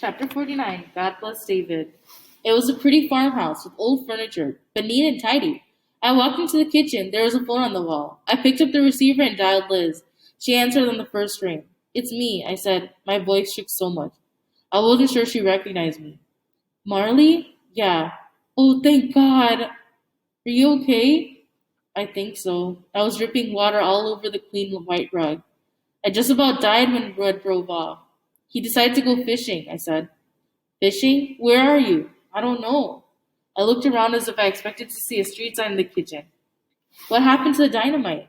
Chapter 49. God Bless David. It was a pretty farmhouse with old furniture, but neat and tidy. I walked into the kitchen. There was a phone on the wall. I picked up the receiver and dialed Liz. She answered on the first ring. "It's me," I said. My voice shook so much. I wasn't sure she recognized me. "Marley?" "Yeah." "Oh, thank God. Are you okay?" "I think so." I was dripping water all over the clean white rug. I just about died when Red drove off. "He decided to go fishing," I said. "Fishing? Where are you?" "I don't know." I looked around as if I expected to see a street sign in the kitchen. "What happened to the dynamite?"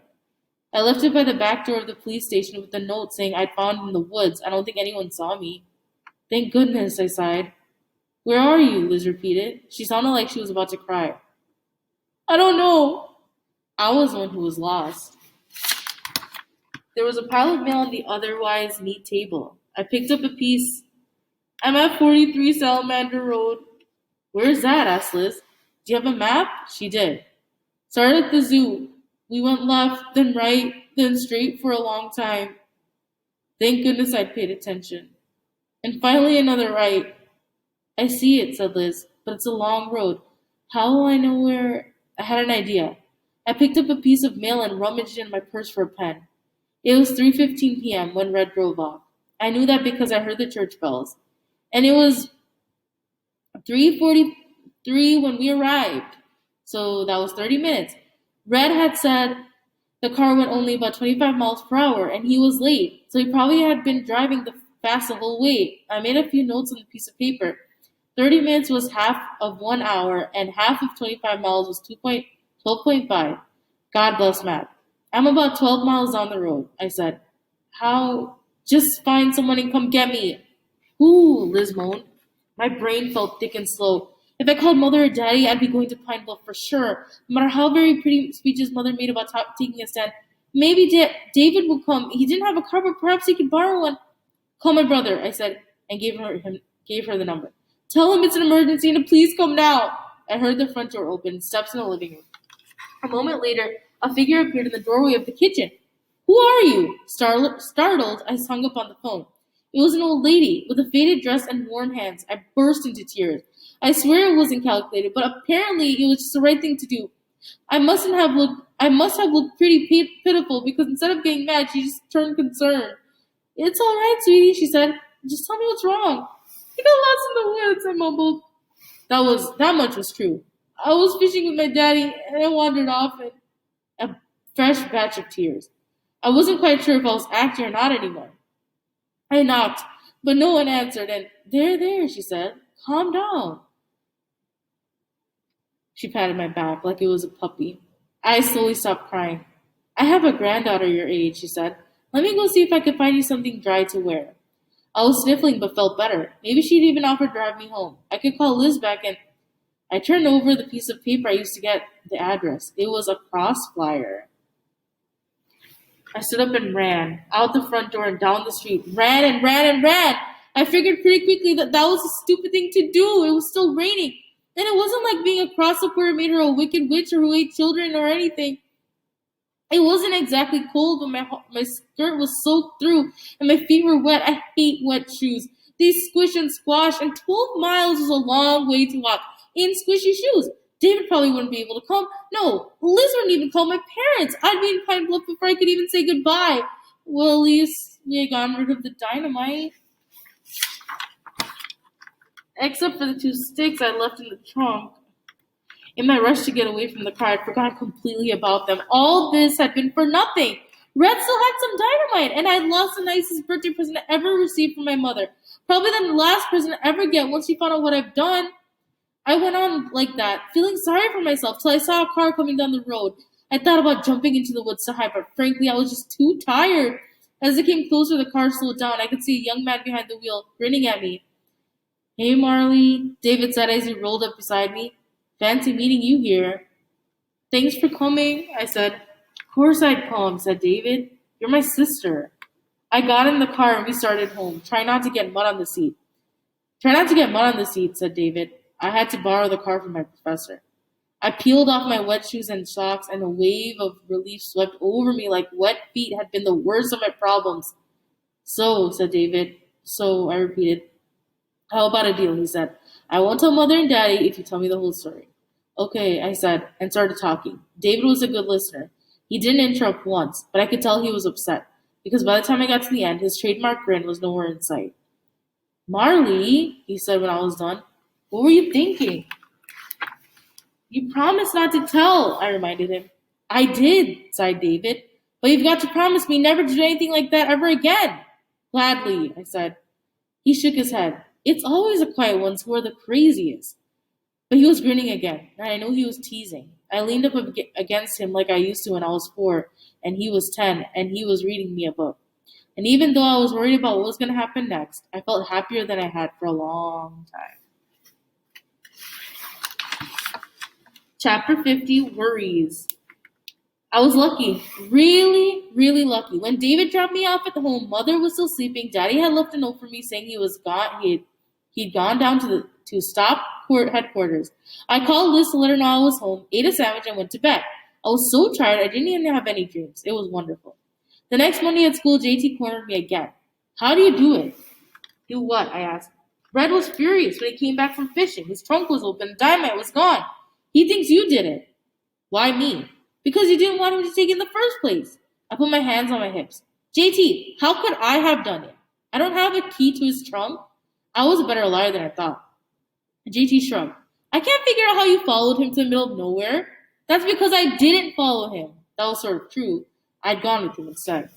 "I left it by the back door of the police station with a note saying I'd found it in the woods. I don't think anyone saw me." "Thank goodness," I sighed. "Where are you?" Liz repeated. She sounded like she was about to cry. "I don't know." I was the one who was lost. There was a pile of mail on the otherwise neat table. I picked up a piece. "I'm at 43 Salamander Road." "Where's that?" asked Liz. "Do you have a map?" She did. "Started at the zoo. We went left, then right, then straight for a long time." Thank goodness I'd paid attention. "And finally another right." "I see it," said Liz, "but it's a long road. How will I know where?" I had an idea. I picked up a piece of mail and rummaged in my purse for a pen. It was 3:15 p.m. when Red drove off. I knew that because I heard the church bells. And it was 3:43 when we arrived. So that was 30 minutes. Red had said the car went only about 25 miles per hour and he was late. So he probably had been driving fast the whole way. I made a few notes on the piece of paper. 30 minutes was half of 1 hour and half of 25 miles was 12.5. God bless Matt. "I'm about 12 miles down the road," I said. "How?" "Just find someone and come get me." "Ooh," Liz moaned. My brain felt thick and slow. If I called Mother or Daddy, I'd be going to Pine Bluff for sure. No matter how very pretty speeches Mother made about taking a stand. Maybe David would come. He didn't have a car, but perhaps he could borrow one. "Call my brother," I said, and gave her the number. "Tell him it's an emergency and to please come now." I heard the front door open, steps in the living room. A moment later, a figure appeared in the doorway of the kitchen. "Who are you?" Startled, I hung up on the phone. It was an old lady with a faded dress and warm hands. I burst into tears. I swear it wasn't calculated, but apparently it was just the right thing to do. I must have looked pretty pitiful because instead of getting mad, she just turned concerned. "It's all right, sweetie," she said. "Just tell me what's wrong." "I got lost in the woods," I mumbled. That much was true. "I was fishing with my daddy and I wandered off and a fresh batch of tears. I wasn't quite sure if I was acting or not anymore. I knocked, but no one answered, and there, she said. "Calm down." She patted my back like it was a puppy. I slowly stopped crying. "I have a granddaughter your age," she said. "Let me go see if I can find you something dry to wear." I was sniffling but felt better. Maybe she'd even offer to drive me home. I could call Liz back and I turned over the piece of paper I used to get the address. It was a cross flyer. I stood up and ran out the front door and down the street. Ran and ran and ran. I figured pretty quickly that was a stupid thing to do. It was still raining. And it wasn't like being a crossover made her a wicked witch or who ate children or anything. It wasn't exactly cold, but my skirt was soaked through and my feet were wet. I hate wet shoes. They squish and squash, and 12 miles was a long way to walk in squishy shoes. David probably wouldn't be able to come. No, Liz wouldn't even call my parents. I'd be in Pine Bluff before I could even say goodbye. Well, at least we had gotten rid of the dynamite. Except for the 2 sticks I left in the trunk. In my rush to get away from the car, I'd forgotten completely about them. All this had been for nothing. Red still had some dynamite, and I'd lost the nicest birthday present I ever received from my mother. Probably the last present I ever get once she found out what I've done. I went on like that, feeling sorry for myself, till I saw a car coming down the road. I thought about jumping into the woods to hide, but frankly, I was just too tired. As it came closer, the car slowed down. I could see a young man behind the wheel, grinning at me. "Hey, Marley," David said as he rolled up beside me. "Fancy meeting you here." "Thanks for coming," I said. "Of course I'd come," said David. "You're my sister." I got in the car and we started home. Try not to get mud on the seat. "Try not to get mud on the seat," said David. I had to borrow the car from my professor. I peeled off my wet shoes and socks, and a wave of relief swept over me like wet feet had been the worst of my problems. "So," said David. "So," I repeated. How about a deal? He said. I won't tell mother and daddy if you tell me the whole story. Okay, I said, and started talking. David was a good listener. He didn't interrupt once, but I could tell he was upset, because by the time I got to the end, his trademark grin was nowhere in sight. Marley, he said when I was done, what were you thinking? You promised not to tell, I reminded him. I did, sighed David, but you've got to promise me never to do anything like that ever again. Gladly, I said. He shook his head. It's always the quiet ones who are the craziest. But he was grinning again, and I knew he was teasing. I leaned up against him like I used to when I was 4, and he was 10, and he was reading me a book. And even though I was worried about what was going to happen next, I felt happier than I had for a long time. Chapter 50, Worries. I was lucky, really, really lucky. When David dropped me off at the home, Mother was still sleeping. Daddy had left a note for me saying he was gone. He'd gone down to stop headquarters. I called Liz to let her know I was home, ate a sandwich, and went to bed. I was so tired I didn't even have any dreams. It was wonderful. The next morning at school, JT cornered me again. How do you do it? Do what? I asked. Red was furious when he came back from fishing. His trunk was open, dynamite was gone. He thinks you did it. Why me? Because you didn't want him to take it in the first place. I put my hands on my hips. JT, how could I have done it? I don't have a key to his trunk. I was a better liar than I thought. JT shrugged. I can't figure out how you followed him to the middle of nowhere. That's because I didn't follow him. That was sort of true. I'd gone with him instead.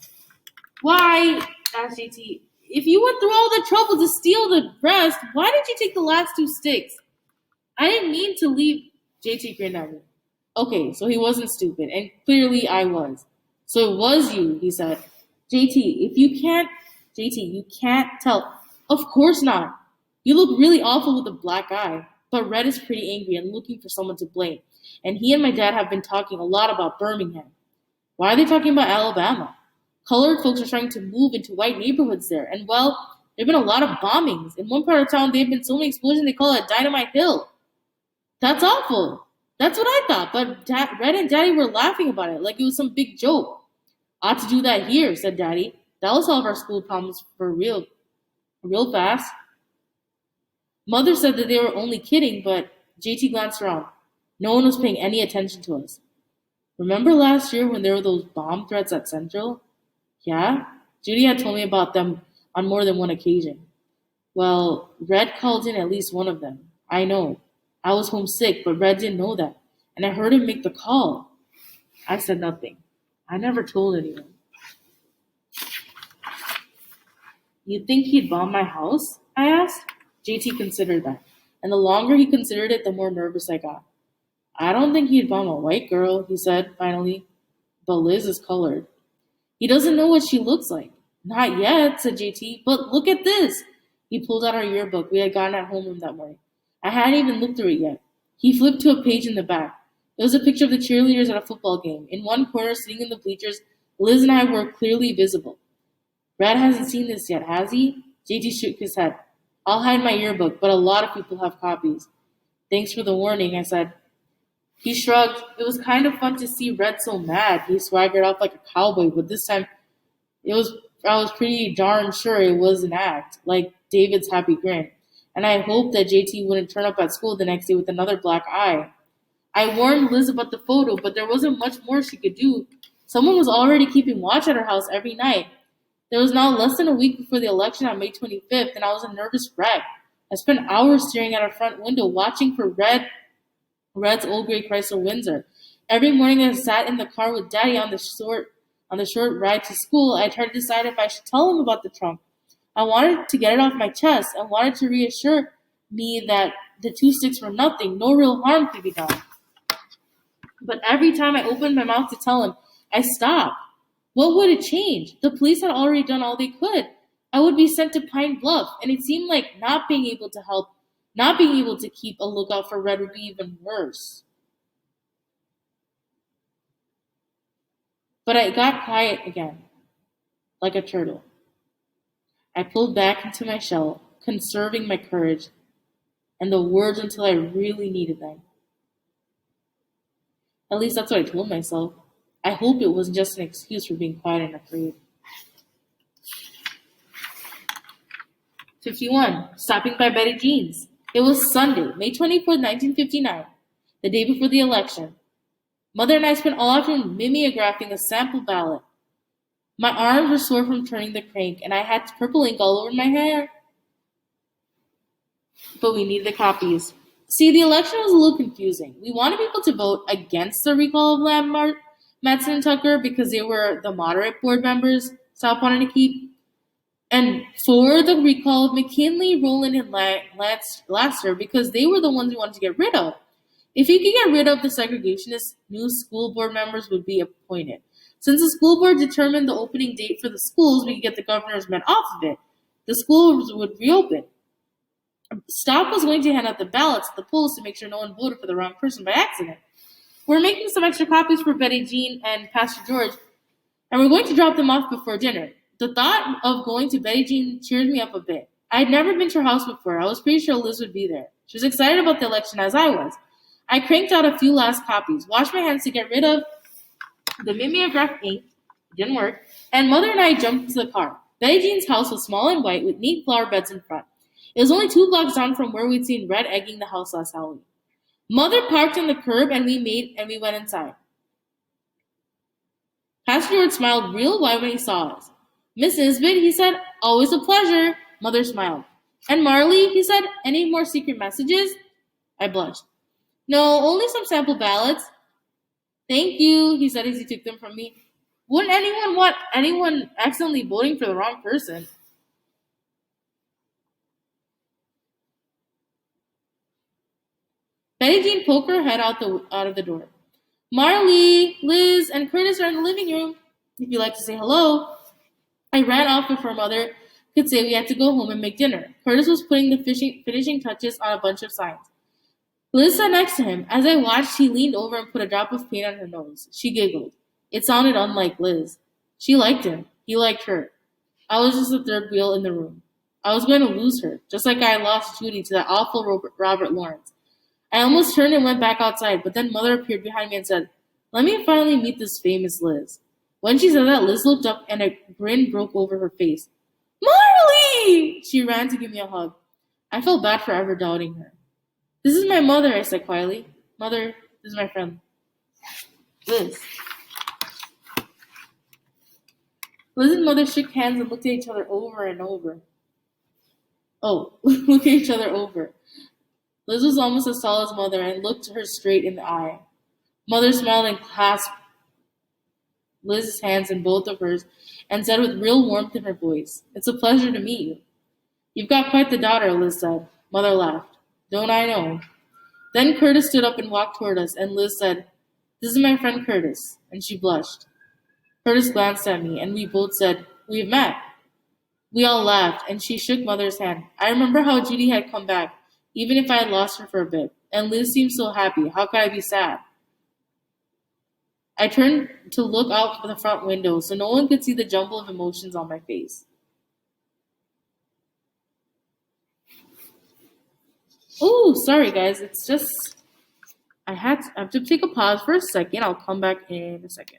Why? Asked JT. If you went through all the trouble to steal the rest, why did you take the last 2 sticks? I didn't mean to leave. JT grinned at me. Okay, so he wasn't stupid, and clearly I was. So it was you, he said. JT, you can't tell. Of course not. You look really awful with a black eye. But Red is pretty angry and looking for someone to blame. And he and my dad have been talking a lot about Birmingham. Why are they talking about Alabama? Colored folks are trying to move into white neighborhoods there. And well, there have been a lot of bombings. In one part of town, there have been so many explosions they call it Dynamite Hill. That's awful. That's what I thought, but Red and Daddy were laughing about it like it was some big joke. Ought to do that here, said Daddy. That'll solve our school problems for real fast. Mother said that they were only kidding, but JT glanced around. No one was paying any attention to us. Remember last year when there were those bomb threats at Central? Yeah? Judy had told me about them on more than one occasion. Well, Red called in at least one of them. I know. I was homesick, but Red didn't know that. And I heard him make the call. I said nothing. I never told anyone. You think he'd bomb my house? I asked. JT considered that. And the longer he considered it, the more nervous I got. I don't think he'd bomb a white girl, he said finally. But Liz is colored. He doesn't know what she looks like. Not yet, said JT. But look at this. He pulled out our yearbook we had gotten at homeroom that morning. I hadn't even looked through it yet. He flipped to a page in the back. It was a picture of the cheerleaders at a football game. In one corner, sitting in the bleachers, Liz and I were clearly visible. Brad hasn't seen this yet, has he? JT shook his head. I'll hide my yearbook, but a lot of people have copies. Thanks for the warning, I said. He shrugged. It was kind of fun to see Red so mad. He swaggered off like a cowboy, but this time I was pretty darn sure it was an act, like David's happy grin. And I hoped that JT wouldn't turn up at school the next day with another black eye. I warned Liz about the photo, but there wasn't much more she could do. Someone was already keeping watch at her house every night. There was now less than a week before the election on May 25th, and I was a nervous wreck. I spent hours staring at our front window, watching for Red's old gray Chrysler Windsor. Every morning I sat in the car with Daddy on the short ride to school. I tried to decide if I should tell him about the trunk. I wanted to get it off my chest. I wanted to reassure me that the 2 sticks were nothing, no real harm could be done. But every time I opened my mouth to tell him, I stopped. What would it change? The police had already done all they could. I would be sent to Pine Bluff, and it seemed like not being able to keep a lookout for Red would be even worse. But I got quiet again, like a turtle. I pulled back into my shell, conserving my courage and the words until I really needed them. At least that's what I told myself. I hope it wasn't just an excuse for being quiet and afraid. 51. Stopping by Betty Jean's. It was Sunday, May 24th, 1959, the day before the election. Mother and I spent all afternoon mimeographing a sample ballot. My arms were sore from turning the crank, and I had purple ink all over my hair. But we needed the copies. See, the election was a little confusing. We wanted people to vote against the recall of Lamb, Matson, and Tucker because they were the moderate board members South wanted to keep. And for the recall of McKinley, Rowland, and Laster because they were the ones we wanted to get rid of. If you could get rid of the segregationists, new school board members would be appointed. Since the school board determined the opening date for the schools, we could get the governor's men off of it. The schools would reopen. Stott was going to hand out the ballots at the polls to make sure no one voted for the wrong person by accident. We're making some extra copies for Betty Jean and Pastor George, and we're going to drop them off before dinner. The thought of going to Betty Jean cheered me up a bit. I had never been to her house before. I was pretty sure Liz would be there. She was excited about the election as I was. I cranked out a few last copies, washed my hands to get rid of the mimeograph ink. It didn't work. And Mother and I jumped into the car. Betty Jean's house was small and white with neat flower beds in front. It was only 2 blocks down from where we'd seen Red egging the house last Halloween. Mother parked on the curb and we went inside. Pastor George smiled real wide when he saw us. Miss Nisbet, he said, always a pleasure. Mother smiled. And Marley, he said, any more secret messages? I blushed. No, only some sample ballots. Thank you, he said as he took them from me. Wouldn't anyone want anyone accidentally voting for the wrong person? Betty Jean poked her head out of the door. Marley, Liz, and Curtis are in the living room. If you'd like to say hello. I ran off before Mother could say we had to go home and make dinner. Curtis was putting the finishing touches on a bunch of signs. Liz sat next to him. As I watched, he leaned over and put a drop of paint on her nose. She giggled. It sounded unlike Liz. She liked him. He liked her. I was just the third wheel in the room. I was going to lose her, just like I lost Judy to that awful Robert Lawrence. I almost turned and went back outside, but then Mother appeared behind me and said, let me finally meet this famous Liz. When she said that, Liz looked up and a grin broke over her face. Marley! She ran to give me a hug. I felt bad for ever doubting her. This is my mother, I said quietly. Mother, this is my friend. Liz. Liz and Mother shook hands and looked at each other over and over. Look at each other over. Liz was almost as tall as Mother and looked her straight in the eye. Mother smiled and clasped Liz's hands in both of hers and said with real warmth in her voice, it's a pleasure to meet you. You've got quite the daughter, Liz said. Mother laughed. Don't I know? Then Curtis stood up and walked toward us, and Liz said, this is my friend Curtis, and she blushed. Curtis glanced at me, and we both said, we've met. We all laughed, and she shook Mother's hand. I remember how Judy had come back, even if I had lost her for a bit, and Liz seemed so happy. How could I be sad? I turned to look out the front window so no one could see the jumble of emotions on my face. Oh, sorry guys, it's just I have to take a pause for a second. I'll come back in a second.